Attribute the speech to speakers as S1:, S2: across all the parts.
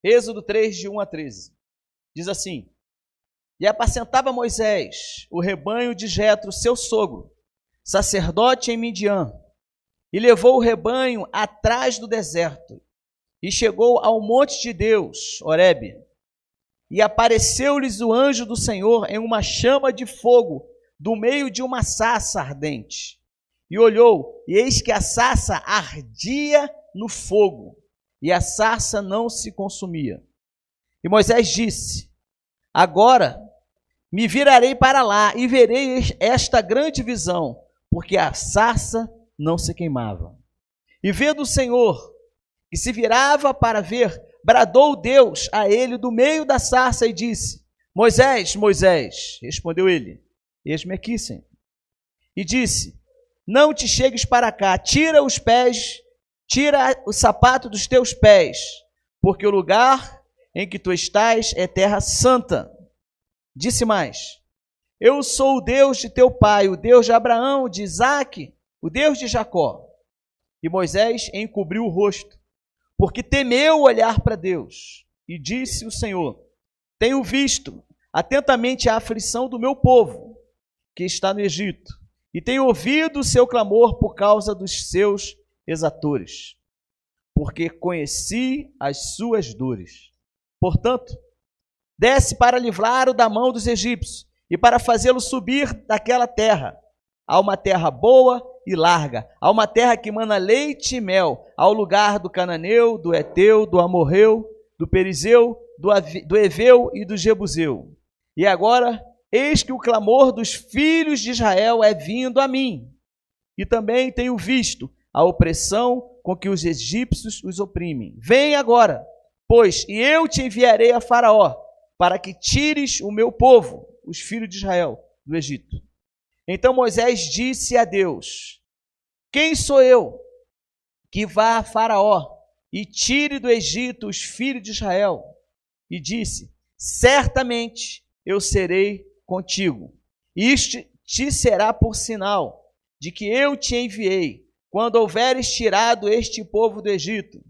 S1: Êxodo 3, de 1 a 13. Diz assim: E apacentava Moisés o rebanho de Jetro, seu sogro, sacerdote em Midian, e levou o rebanho atrás do deserto, e chegou ao monte de Deus, Horebe, e apareceu-lhes o anjo do Senhor em uma chama de fogo, do meio de uma sarça ardente. E olhou, e eis que a sarça ardia no fogo, e a sarça não se consumia. E Moisés disse: Agora me virarei para lá e verei esta grande visão, porque a sarça não se queimava. E vendo o Senhor que se virava para ver, bradou Deus a ele do meio da sarça e disse: Moisés, Moisés. Respondeu ele: Eis-me aqui, Senhor. E disse: Não te chegues para cá, tira o sapato dos teus pés, porque o lugar em que tu estás é terra santa. Disse mais: Eu sou o Deus de teu pai, o Deus de Abraão, de Isaque, o Deus de Jacó. E Moisés encobriu o rosto, porque temeu olhar para Deus. E disse o Senhor: Tenho visto atentamente a aflição do meu povo, que está no Egito, e tenho ouvido o seu clamor por causa dos seus exatores, porque conheci as suas dores. Portanto, desce para livrar-o da mão dos egípcios e para fazê-lo subir daquela terra, a uma terra boa e larga, a uma terra que mana leite e mel, ao lugar do cananeu, do Eteu, do Amorreu, do Perizeu, do Eveu e do Jebuseu. E agora, eis que o clamor dos filhos de Israel é vindo a mim, e também tenho visto a opressão com que os egípcios os oprimem. Vem agora, pois, e eu te enviarei a Faraó, para que tires o meu povo, os filhos de Israel, do Egito. Então Moisés disse a Deus: Quem sou eu que vá a Faraó e tire do Egito os filhos de Israel? E disse: Certamente eu serei contigo. Isto te será por sinal de que eu te enviei, quando houveres tirado este povo do Egito.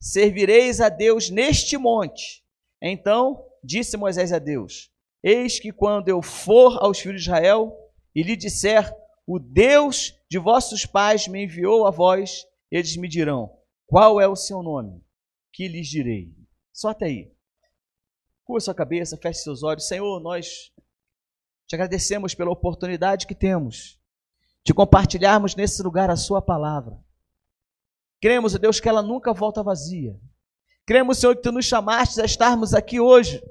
S1: Servireis a Deus neste monte. Então disse Moisés a Deus: Eis que quando eu for aos filhos de Israel e lhe disser: O Deus de vossos pais me enviou a vós, eles me dirão: Qual é o seu nome? Que lhes direi? Só até aí. Curva sua cabeça, feche seus olhos. Senhor, nós te agradecemos pela oportunidade que temos de compartilharmos nesse lugar a sua palavra. Cremos, ó Deus, que ela nunca volta vazia. Cremos, Senhor, que tu nos chamaste a estarmos aqui hoje,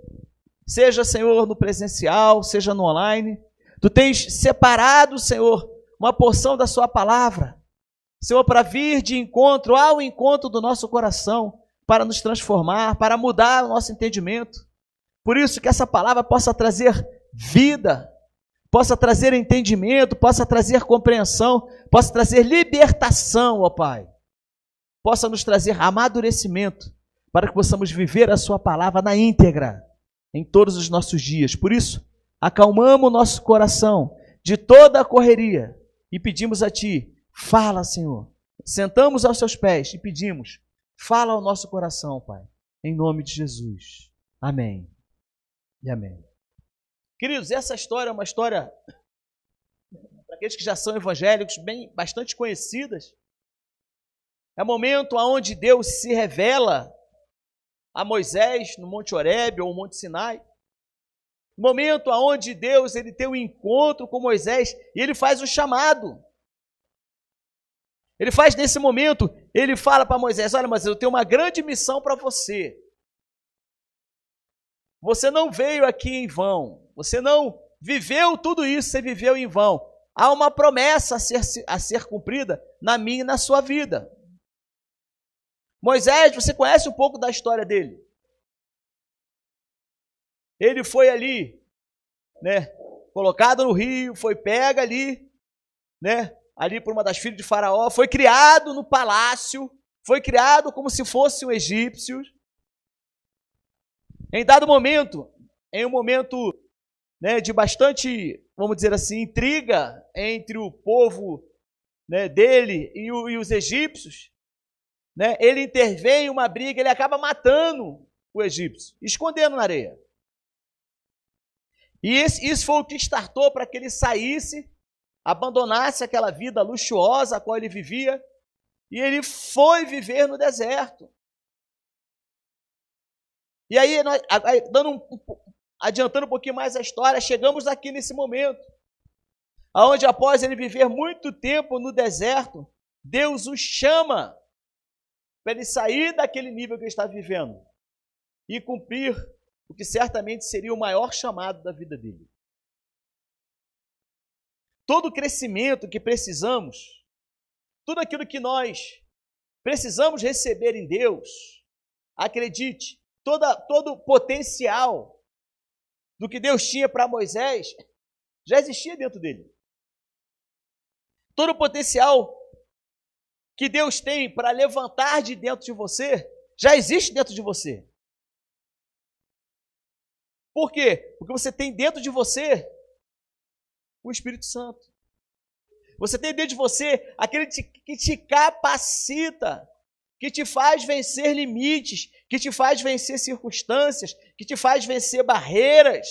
S1: seja, Senhor, no presencial, seja no online. Tu tens separado, Senhor, uma porção da sua palavra, Senhor, para vir de encontro ao encontro do nosso coração, para nos transformar, para mudar o nosso entendimento. Por isso que essa palavra possa trazer vida, possa trazer entendimento, possa trazer compreensão, possa trazer libertação, ó Pai. Possa nos trazer amadurecimento, para que possamos viver a sua palavra na íntegra, em todos os nossos dias. Por isso, acalmamos o nosso coração de toda a correria e pedimos a Ti: fala, Senhor. Sentamos aos Seus pés e pedimos: fala ao nosso coração, Pai, em nome de Jesus. Amém e amém. Queridos, essa história é uma história, para aqueles que já são evangélicos, bastante conhecidas. É o momento onde Deus se revela a Moisés no Monte Horebe ou Monte Sinai. Momento onde Deus tem um encontro com Moisés e ele faz o chamado. Ele faz nesse momento, ele fala para Moisés: olha, Moisés, eu tenho uma grande missão para você. Você não veio aqui em vão. Você não viveu tudo isso, você viveu em vão. Há uma promessa a ser cumprida na minha e na sua vida. Moisés, você conhece um pouco da história dele. Ele foi ali, colocado no rio, foi pego ali, ali por uma das filhas de Faraó, foi criado no palácio, foi criado como se fosse um egípcio. Em dado momento, em um momento de bastante, vamos dizer assim, intriga entre o povo dele e os egípcios, ele intervém em uma briga, ele acaba matando o egípcio? Escondendo na areia. E isso foi o que startou para que ele saísse, abandonasse aquela vida luxuosa a qual ele vivia, e ele foi viver no deserto. E aí, adiantando um pouquinho mais a história, chegamos aqui nesse momento, onde após ele viver muito tempo no deserto, Deus o chama para ele sair daquele nível que ele está vivendo e cumprir o que certamente seria o maior chamado da vida dele. Todo o crescimento que precisamos, tudo aquilo que nós precisamos receber em Deus, acredite, todo o potencial do que Deus tinha para Moisés já existia dentro dele. Todo o potencial que Deus tem para levantar de dentro de você já existe dentro de você. Por quê? Porque você tem dentro de você o Espírito Santo. Você tem dentro de você aquele que te capacita, que te faz vencer limites, que te faz vencer circunstâncias, que te faz vencer barreiras.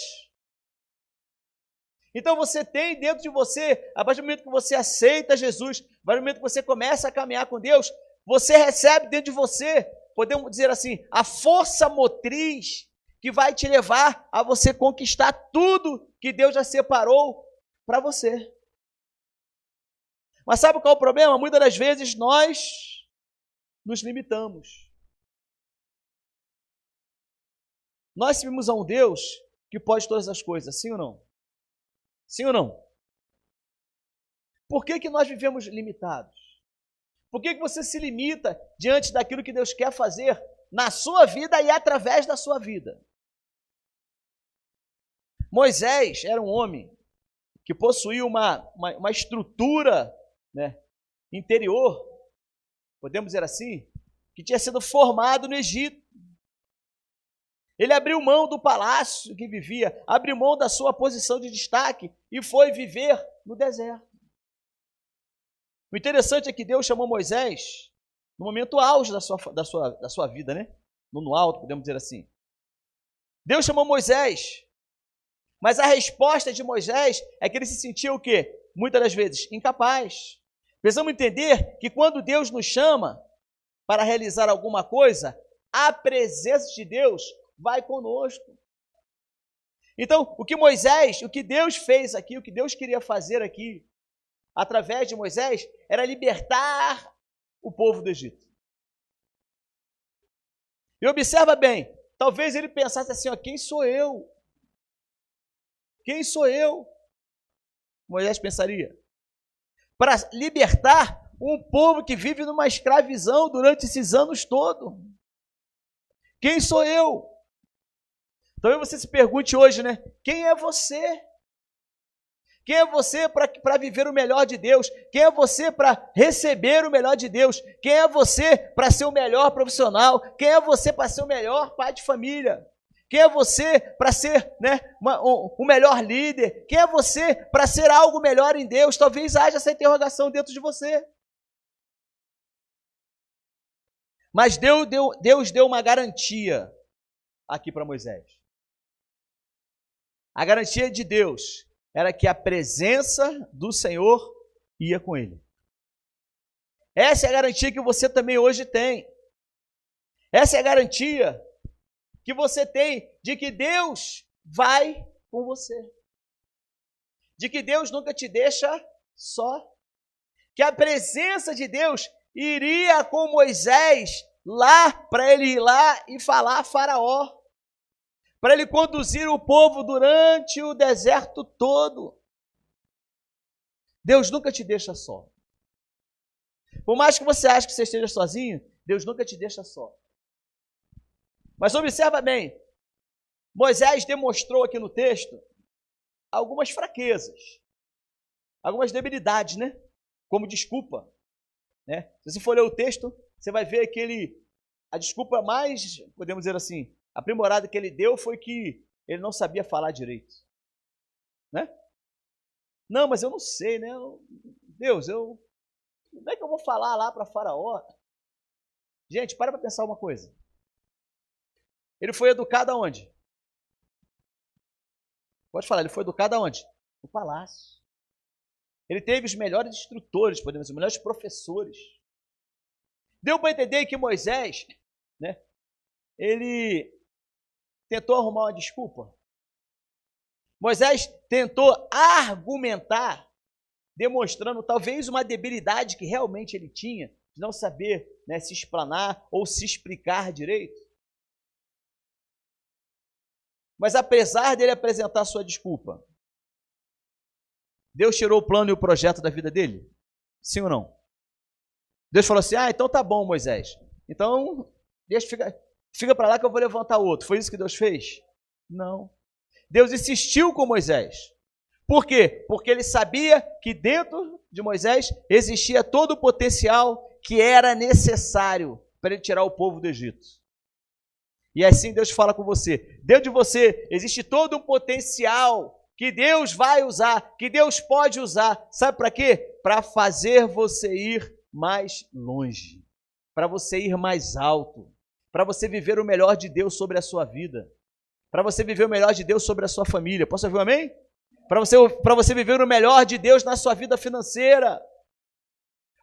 S1: Então você tem dentro de você, a partir do momento que você aceita Jesus, a partir do momento que você começa a caminhar com Deus, você recebe dentro de você, podemos dizer assim, a força motriz que vai te levar a você conquistar tudo que Deus já separou para você. Mas sabe qual é o problema? Muitas das vezes nós nos limitamos. Nós servimos a um Deus que pode todas as coisas, sim ou não? Sim ou não? Por que nós vivemos limitados? Por que você se limita diante daquilo que Deus quer fazer na sua vida e através da sua vida? Moisés era um homem que possuía uma estrutura, né, interior, podemos dizer assim, que tinha sido formado no Egito. Ele abriu mão do palácio que vivia, abriu mão da sua posição de destaque e foi viver no deserto. O interessante é que Deus chamou Moisés no momento auge da sua vida, né? No alto, podemos dizer assim. Deus chamou Moisés, mas a resposta de Moisés é que ele se sentia o quê? Muitas das vezes incapaz. Precisamos entender que quando Deus nos chama para realizar alguma coisa, a presença de Deus vai conosco. Então, o que Deus fez aqui, o que Deus queria fazer aqui, através de Moisés, era libertar o povo do Egito. E observa bem, talvez ele pensasse assim, ó, quem sou eu? Quem sou eu? Moisés pensaria. Para libertar um povo que vive numa escravidão durante esses anos todos. Quem sou eu? Talvez você se pergunte hoje, né? Quem é você? Quem é você para viver o melhor de Deus? Quem é você para receber o melhor de Deus? Quem é você para ser o melhor profissional? Quem é você para ser o melhor pai de família? Quem é você para ser, né, o melhor líder? Quem é você para ser algo melhor em Deus? Talvez haja essa interrogação dentro de você. Mas Deus deu uma garantia aqui para Moisés. A garantia de Deus era que a presença do Senhor ia com ele. Essa é a garantia que você também hoje tem. Essa é a garantia que você tem de que Deus vai com você. De que Deus nunca te deixa só. Que a presença de Deus iria com Moisés lá, para ele ir lá e falar a Faraó. Para ele conduzir o povo durante o deserto todo. Deus nunca te deixa só. Por mais que você ache que você esteja sozinho, Deus nunca te deixa só. Mas observa bem, Moisés demonstrou aqui no texto algumas fraquezas, algumas debilidades, né? Como desculpa, né? Se você for ler o texto, você vai ver a desculpa mais, podemos dizer assim, aprimorada que ele deu foi que ele não sabia falar direito, né? Não, mas eu não sei, né? Deus, como é que eu vou falar lá para Faraó? Gente, para pensar uma coisa. Ele foi educado aonde? Pode falar, ele foi educado aonde? No palácio. Ele teve os melhores instrutores, podemos dizer, os melhores professores. Deu para entender que Moisés, né, ele tentou arrumar uma desculpa. Moisés tentou argumentar, demonstrando talvez uma debilidade que realmente ele tinha, de não saber, né, se explanar ou se explicar direito. Mas apesar dele apresentar sua desculpa, Deus tirou o plano e o projeto da vida dele? Sim ou não? Deus falou assim, então tá bom, Moisés. Então, fica para lá que eu vou levantar outro. Foi isso que Deus fez? Não. Deus insistiu com Moisés. Por quê? Porque ele sabia que dentro de Moisés existia todo o potencial que era necessário para ele tirar o povo do Egito. E assim Deus fala com você. Dentro de você existe todo um potencial que Deus vai usar, que Deus pode usar. Sabe para quê? Para fazer você ir mais longe, para você ir mais alto, para você viver o melhor de Deus sobre a sua vida, para você viver o melhor de Deus sobre a sua família. Posso ouvir um amém? Para você viver o melhor de Deus na sua vida financeira.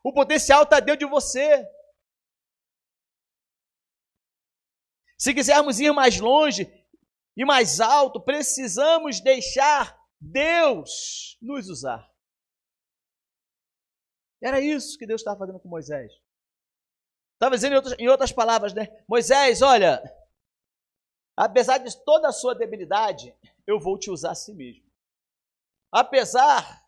S1: O potencial está dentro de você. Se quisermos ir mais longe e mais alto, precisamos deixar Deus nos usar. Era isso que Deus estava fazendo com Moisés. Estava dizendo em outras palavras, né? Moisés, olha, apesar de toda a sua debilidade, eu vou te usar a si mesmo. Apesar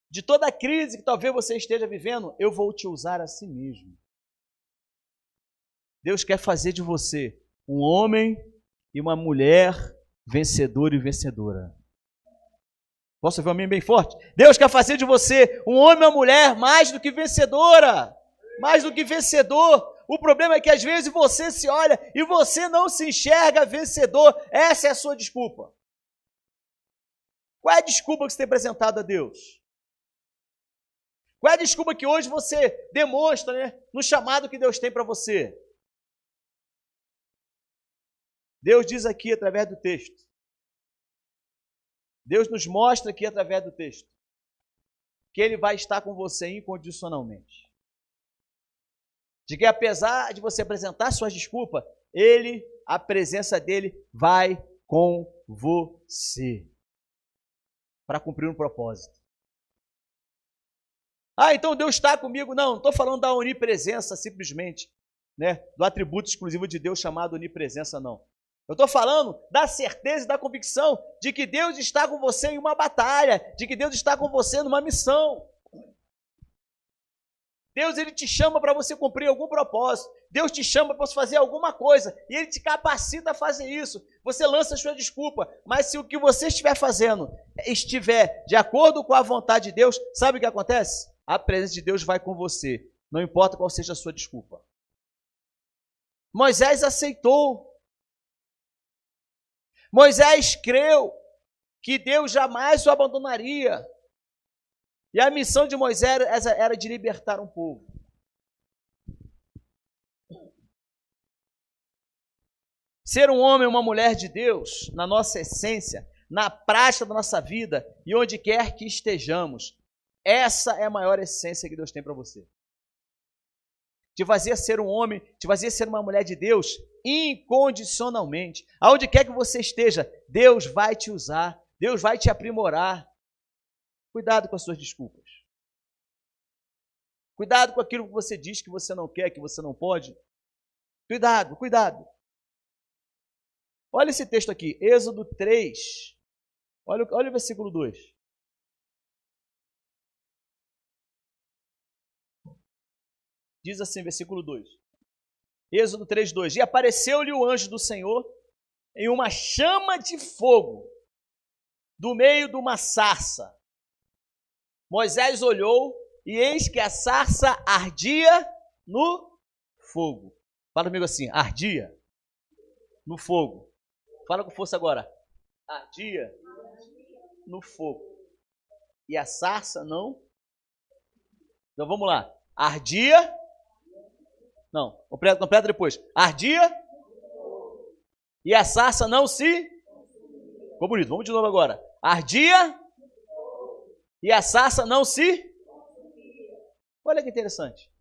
S1: de toda a crise que talvez você esteja vivendo, eu vou te usar a si mesmo. Deus quer fazer de você um homem e uma mulher vencedor e vencedora. Posso ouvir um amém bem forte? Deus quer fazer de você um homem e uma mulher mais do que vencedora, mais do que vencedor. O problema é que às vezes você se olha e você não se enxerga vencedor. Essa é a sua desculpa. Qual é a desculpa que você tem apresentado a Deus? Qual é a desculpa que hoje você demonstra, né, no chamado que Deus tem para você? Deus diz aqui através do texto. Deus nos mostra aqui através do texto que Ele vai estar com você incondicionalmente. De que apesar de você apresentar suas desculpas, a presença dele vai com você para cumprir um propósito. Então Deus está comigo. Não estou falando da onipresença simplesmente, né, do atributo exclusivo de Deus chamado onipresença, não. Eu estou falando da certeza e da convicção de que Deus está com você em uma batalha, de que Deus está com você numa missão. Deus, Ele te chama para você cumprir algum propósito. Deus te chama para você fazer alguma coisa e Ele te capacita a fazer isso. Você lança a sua desculpa, mas se o que você estiver fazendo estiver de acordo com a vontade de Deus, sabe o que acontece? A presença de Deus vai com você, não importa qual seja a sua desculpa. Moisés aceitou. Moisés creu que Deus jamais o abandonaria. E a missão de Moisés era de libertar um povo. Ser um homem ou uma mulher de Deus, na nossa essência, na prática da nossa vida e onde quer que estejamos, essa é a maior essência que Deus tem para você. Te fazer ser um homem, te fazer ser uma mulher de Deus incondicionalmente. Aonde quer que você esteja, Deus vai te usar, Deus vai te aprimorar. Cuidado com as suas desculpas. Cuidado com aquilo que você diz que você não quer, que você não pode. Cuidado, cuidado. Olha esse texto aqui, Êxodo 3. Olha o versículo 2. Diz assim, versículo 2. Êxodo 3, 2. E apareceu-lhe o anjo do Senhor em uma chama de fogo, do meio de uma sarça. Moisés olhou e eis que a sarça ardia no fogo. Fala comigo assim, ardia no fogo. Fala com força agora. Ardia no fogo. E a sarça não. Então vamos lá. Ardia. Não, completa depois. Ardia e a sarça não se... Ficou bonito, vamos de novo agora. Ardia e a sarça não se... Olha que interessante.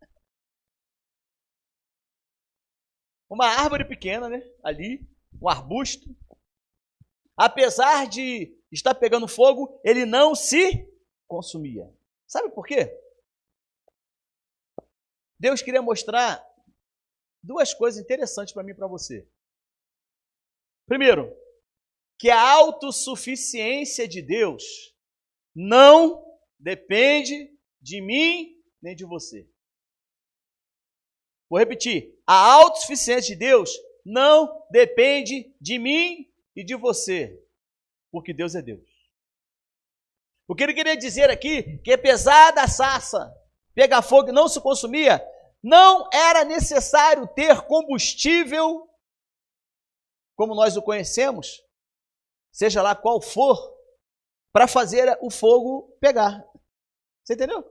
S1: Uma árvore pequena, né? Ali, um arbusto. Apesar de estar pegando fogo, ele não se consumia. Sabe por quê? Deus queria mostrar duas coisas interessantes para mim e para você. Primeiro, que a autossuficiência de Deus não depende de mim nem de você. Vou repetir. A autossuficiência de Deus não depende de mim e de você, porque Deus é Deus. O que ele queria dizer aqui, que apesar da sarça pegar fogo e não se consumia, não era necessário ter combustível, como nós o conhecemos, seja lá qual for, para fazer o fogo pegar. Você entendeu?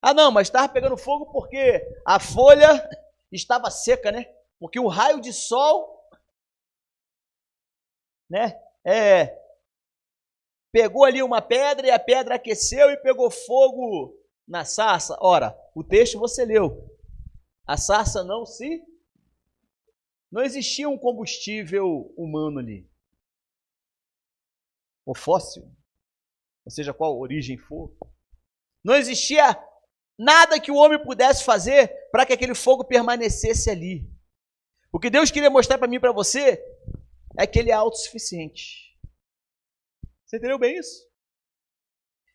S1: Ah, não, mas estava pegando fogo porque a folha estava seca, né? Porque o raio de sol, né? Pegou ali uma pedra e a pedra aqueceu e pegou fogo na sarça. Ora, o texto você leu. A sarça não existia um combustível humano ali. Ou fóssil, ou seja, qual origem for. Não existia nada que o homem pudesse fazer para que aquele fogo permanecesse ali. O que Deus queria mostrar para mim e para você é que ele é autossuficiente. Você entendeu bem isso?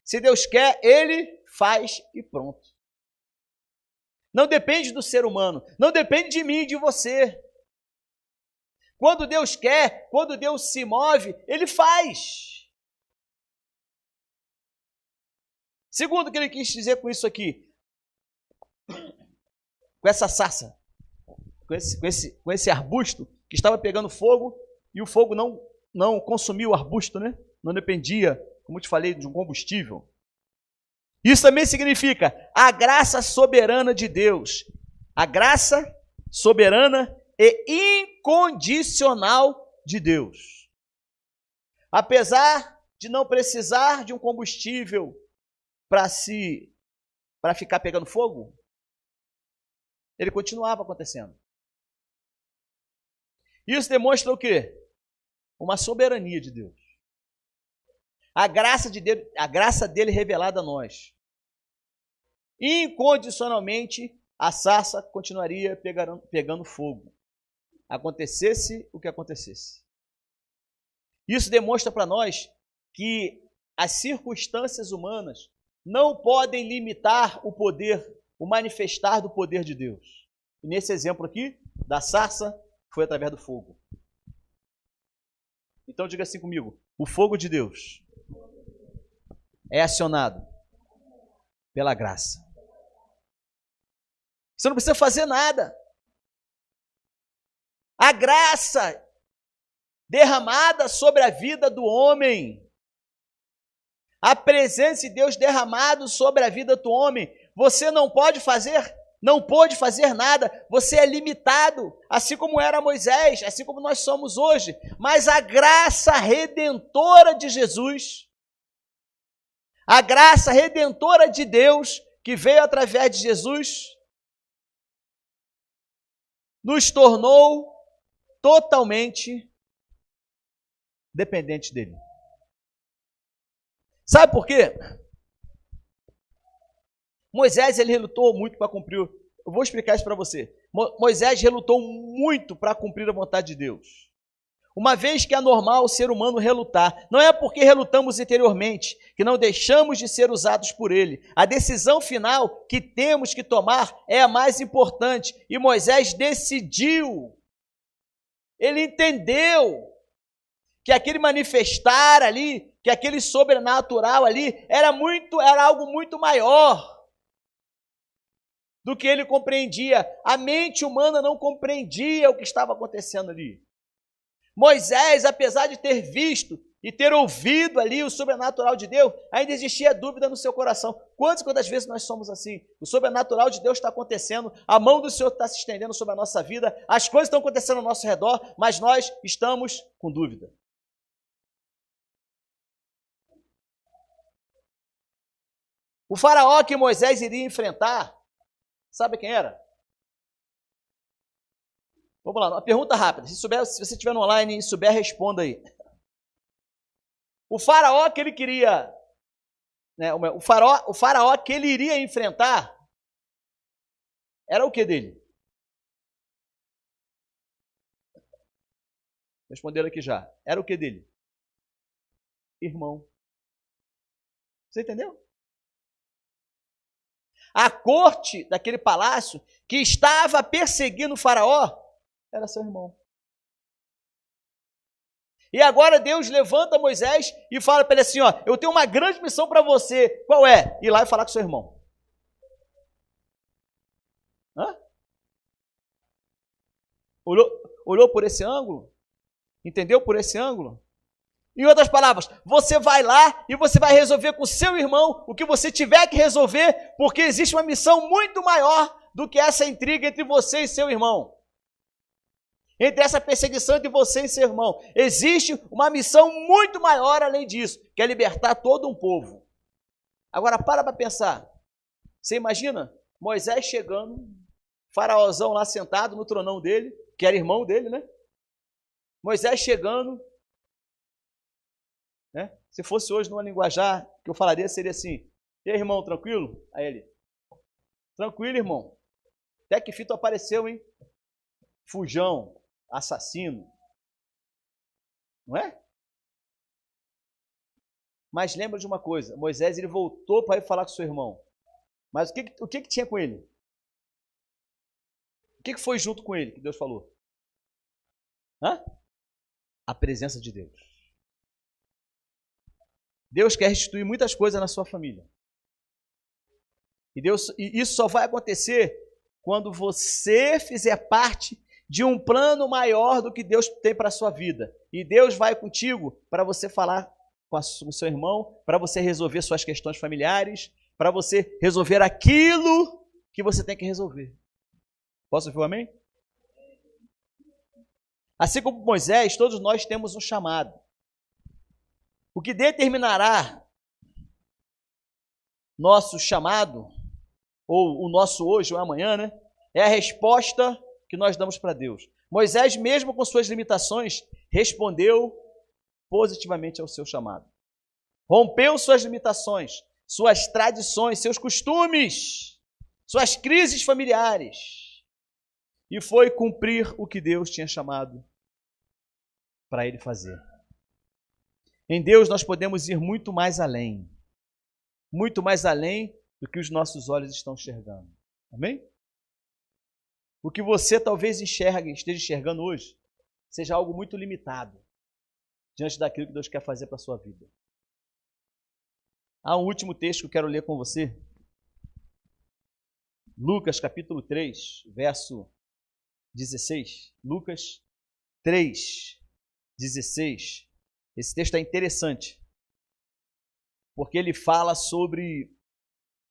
S1: Se Deus quer, ele faz e pronto. Não depende do ser humano, não depende de mim e de você. Quando Deus quer, quando Deus se move, ele faz. Segundo o que ele quis dizer com isso aqui, com essa sarça, com esse arbusto que estava pegando fogo e o fogo não consumia o arbusto, né? Não dependia, como eu te falei, de um combustível. Isso também significa a graça soberana de Deus. A graça soberana e incondicional de Deus. Apesar de não precisar de um combustível para ficar pegando fogo, ele continuava acontecendo. Isso demonstra o quê? Uma soberania de Deus. A graça dele revelada a nós. Incondicionalmente, a sarça continuaria pegando fogo. Acontecesse o que acontecesse. Isso demonstra para nós que as circunstâncias humanas não podem limitar o poder, o manifestar do poder de Deus. E nesse exemplo aqui, da sarça, foi através do fogo. Então diga assim comigo, o fogo de Deus é acionado pela graça. Você não precisa fazer nada. A graça derramada sobre a vida do homem, a presença de Deus derramada sobre a vida do homem, você não pode fazer nada, você é limitado, assim como era Moisés, assim como nós somos hoje, mas a graça redentora de Jesus, a graça redentora de Deus, que veio através de Jesus, nos tornou totalmente dependentes dele. Sabe por quê? Moisés, ele relutou muito para cumprir. Eu vou explicar isso para você. Moisés relutou muito para cumprir a vontade de Deus. Uma vez que é normal o ser humano relutar, não é porque relutamos interiormente que não deixamos de ser usados por ele. A decisão final que temos que tomar é a mais importante. E Moisés decidiu. Ele entendeu que aquele manifestar ali, que aquele sobrenatural ali, era algo muito maior do que ele compreendia. A mente humana não compreendia o que estava acontecendo ali. Moisés, apesar de ter visto e ter ouvido ali o sobrenatural de Deus, ainda existia dúvida no seu coração. Quantas vezes nós somos assim? O sobrenatural de Deus está acontecendo, a mão do Senhor está se estendendo sobre a nossa vida, as coisas estão acontecendo ao nosso redor, mas nós estamos com dúvida. O faraó que Moisés iria enfrentar, sabe quem era? Vamos lá, uma pergunta rápida. Se você estiver no online e souber, responda aí. O faraó que ele queria, né, o faraó que ele iria enfrentar, era o que dele? Responderam aqui já. Era o que dele? Irmão. Você entendeu? A corte daquele palácio que estava perseguindo o faraó era seu irmão. E agora Deus levanta Moisés e fala para ele assim, ó, eu tenho uma grande missão para você. Qual é? Ir lá e falar com seu irmão. Hã? Olhou por esse ângulo? Entendeu por esse ângulo? Em outras palavras, você vai lá e você vai resolver com seu irmão o que você tiver que resolver, porque existe uma missão muito maior do que essa intriga entre você e seu irmão. Entre essa perseguição entre você e seu irmão. Existe uma missão muito maior além disso, que é libertar todo um povo. Agora, para pensar. Você imagina Moisés chegando, faraózão lá sentado no tronão dele, que era irmão dele, né? Moisés chegando, né? Se fosse hoje numa linguajar que eu falaria, seria assim, e aí, irmão, tranquilo? Aí ele, tranquilo, irmão. Até que fito apareceu, hein? Fujão, assassino. Não é? Mas lembra de uma coisa, Moisés ele voltou para ir falar com seu irmão. Mas o que tinha com ele? O que foi junto com ele que Deus falou? Hã? A presença de Deus. Deus quer restituir muitas coisas na sua família. E isso só vai acontecer quando você fizer parte de um plano maior do que Deus tem para a sua vida. E Deus vai contigo para você falar com o seu irmão, para você resolver suas questões familiares, para você resolver aquilo que você tem que resolver. Posso ouvir um amém? Assim como Moisés, todos nós temos um chamado. O que determinará nosso chamado, ou o nosso hoje ou amanhã, né? É a resposta que nós damos para Deus. Moisés, mesmo com suas limitações, respondeu positivamente ao seu chamado. Rompeu suas limitações, suas tradições, seus costumes, suas crises familiares e foi cumprir o que Deus tinha chamado para ele fazer. Em Deus nós podemos ir muito mais além do que os nossos olhos estão enxergando. Amém? O que você talvez esteja enxergando hoje, seja algo muito limitado diante daquilo que Deus quer fazer para a sua vida. Há um último texto que eu quero ler com você. Lucas capítulo 3, verso 16. Lucas 3, 16. Esse texto é interessante, porque ele fala sobre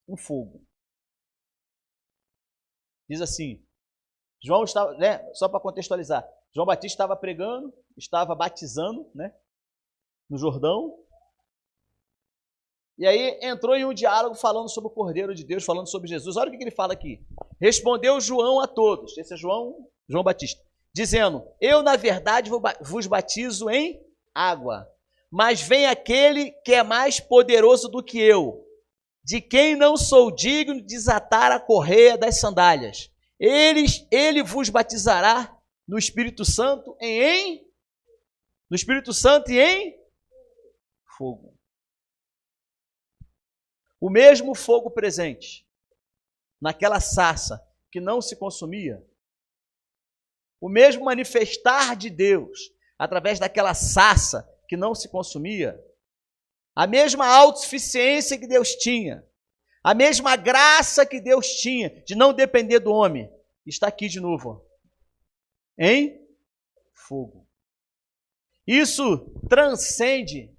S1: um fogo. Diz assim, João estava, né, só para contextualizar, João Batista estava pregando, estava batizando, né, no Jordão, e aí entrou em um diálogo falando sobre o Cordeiro de Deus, falando sobre Jesus. Olha o que ele fala aqui. Respondeu João a todos, esse é João Batista, dizendo, eu na verdade vos batizo em água, mas vem aquele que é mais poderoso do que eu, de quem não sou digno de desatar a correia das sandálias. Ele vos batizará no Espírito Santo e em fogo. O mesmo fogo presente naquela sarça que não se consumia, o mesmo manifestar de Deus através daquela sarça que não se consumia, a mesma autossuficiência que Deus tinha, a mesma graça que Deus tinha de não depender do homem, está aqui de novo, ó, em fogo. Isso transcende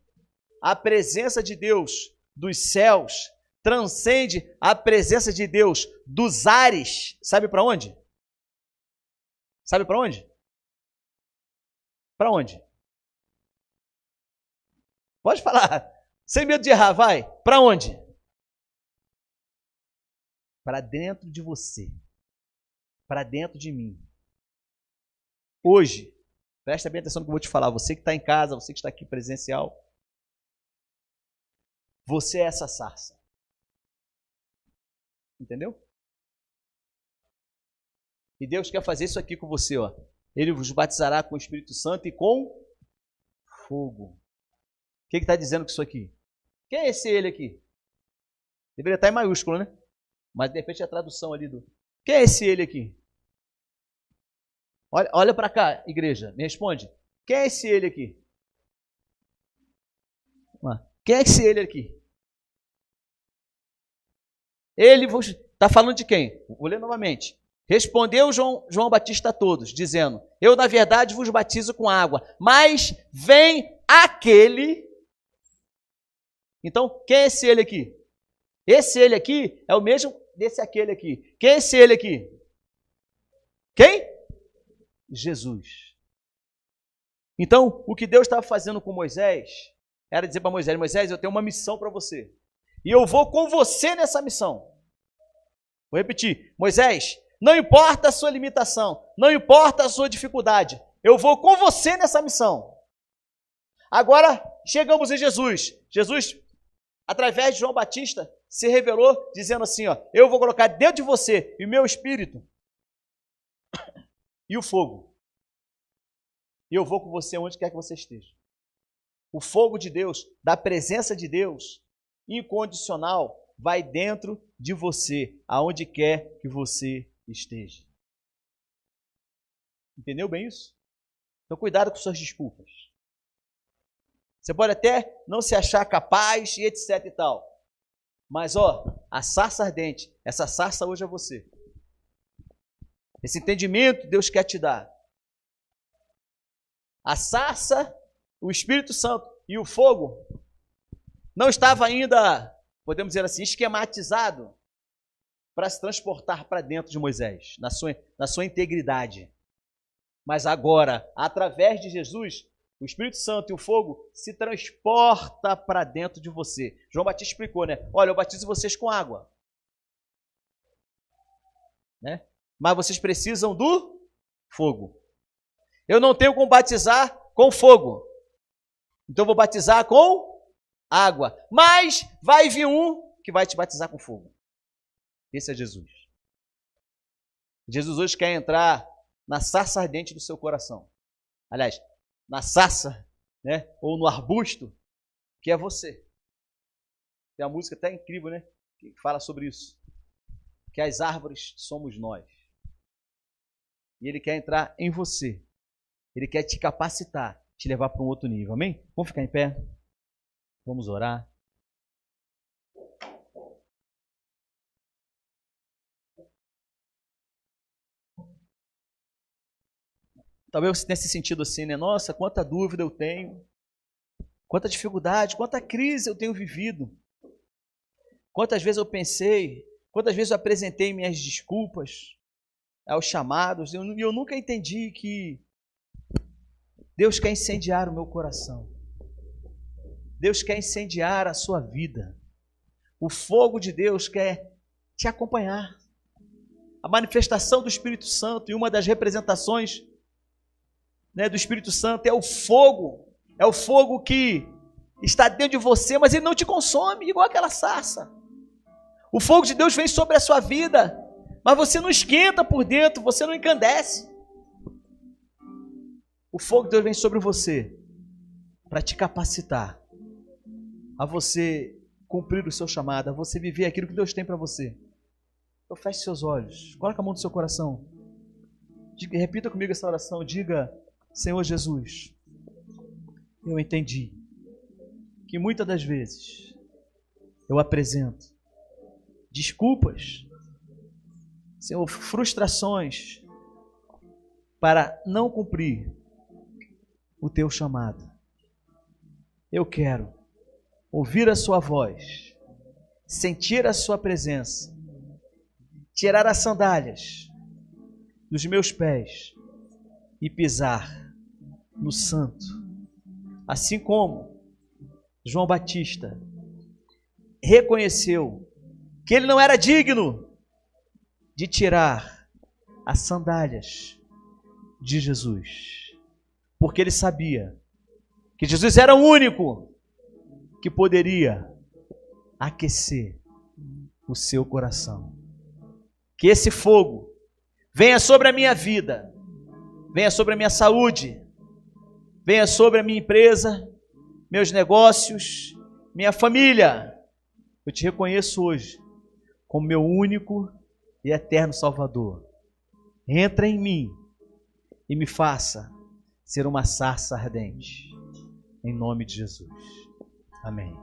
S1: a presença de Deus dos céus, transcende a presença de Deus dos ares. Sabe para onde? Sabe para onde? Para onde? Pode falar. Sem medo de errar, vai. Para onde? Para dentro de você. Para dentro de mim. Hoje, presta bem atenção no que eu vou te falar. Você que está em casa, você que está aqui presencial. Você é essa sarça. Entendeu? E Deus quer fazer isso aqui com você, ó. Ele vos batizará com o Espírito Santo e com fogo. O que está dizendo com isso aqui? Quem é esse ele aqui? Deveria estar em maiúsculo, né? Mas de repente é a tradução ali do... Quem é esse ele aqui? Olha para cá, igreja, me responde. Quem é esse ele aqui? Quem é esse ele aqui? Ele está falando de quem? Vou ler novamente. Respondeu João Batista a todos, dizendo: eu, na verdade, vos batizo com água, mas vem aquele... Então, quem é esse ele aqui? Esse ele aqui é o mesmo desse aquele aqui. Quem é esse ele aqui? Quem? Jesus. Então, o que Deus estava fazendo com Moisés era dizer para Moisés: Moisés, eu tenho uma missão para você. E eu vou com você nessa missão. Vou repetir. Moisés, não importa a sua limitação, não importa a sua dificuldade, eu vou com você nessa missão. Agora, chegamos em Jesus. Jesus, através de João Batista, se revelou dizendo assim, ó, eu vou colocar dentro de você o meu espírito e o fogo. E eu vou com você onde quer que você esteja. O fogo de Deus, da presença de Deus, incondicional, vai dentro de você, aonde quer que você esteja. Entendeu bem isso? Então cuidado com suas desculpas. Você pode até não se achar capaz e etc e tal. Mas ó, a sarça ardente, essa sarça hoje é você. Esse entendimento Deus quer te dar. A sarça, o Espírito Santo e o fogo não estava ainda, podemos dizer assim, esquematizado para se transportar para dentro de Moisés, na sua integridade. Mas agora, através de Jesus, o Espírito Santo e o fogo se transporta para dentro de você. João Batista explicou, né? Olha, eu batizo vocês com água. Né? Mas vocês precisam do fogo. Eu não tenho como batizar com fogo. Então eu vou batizar com água. Mas vai vir um que vai te batizar com fogo. Esse é Jesus. Jesus hoje quer entrar na sarça ardente do seu coração. Aliás, na sarça, né? Ou no arbusto, que é você. Tem uma música até incrível, né? Que fala sobre isso. Que as árvores somos nós. E Ele quer entrar em você. Ele quer te capacitar, te levar para um outro nível. Amém? Vamos ficar em pé? Vamos orar. Talvez você tenha se sentido assim, né? Nossa, quanta dúvida eu tenho. Quanta dificuldade, quanta crise eu tenho vivido. Quantas vezes eu pensei, quantas vezes eu apresentei minhas desculpas aos chamados, e eu nunca entendi que Deus quer incendiar o meu coração. Deus quer incendiar a sua vida. O fogo de Deus quer te acompanhar. A manifestação do Espírito Santo, e uma das representações, né, do Espírito Santo é o fogo que está dentro de você, mas ele não te consome, igual aquela sarça. O fogo de Deus vem sobre a sua vida, mas você não esquenta por dentro, você não encandece. O fogo de Deus vem sobre você para te capacitar a você cumprir o seu chamado, a você viver aquilo que Deus tem para você. Então feche seus olhos, coloque a mão no seu coração, repita comigo essa oração, diga: Senhor Jesus, eu entendi que muitas das vezes eu apresento desculpas, Senhor, frustrações para não cumprir o teu chamado. Eu quero ouvir a sua voz, sentir a sua presença, tirar as sandálias dos meus pés e pisar no santo. Assim como João Batista reconheceu que ele não era digno de tirar as sandálias de Jesus, porque ele sabia que Jesus era o único que poderia aquecer o seu coração. Que esse fogo venha sobre a minha vida, venha sobre a minha saúde, venha sobre a minha empresa, meus negócios, minha família. Eu te reconheço hoje como meu único e eterno Salvador. Entra em mim e me faça ser uma sarça ardente. Em nome de Jesus. Amém.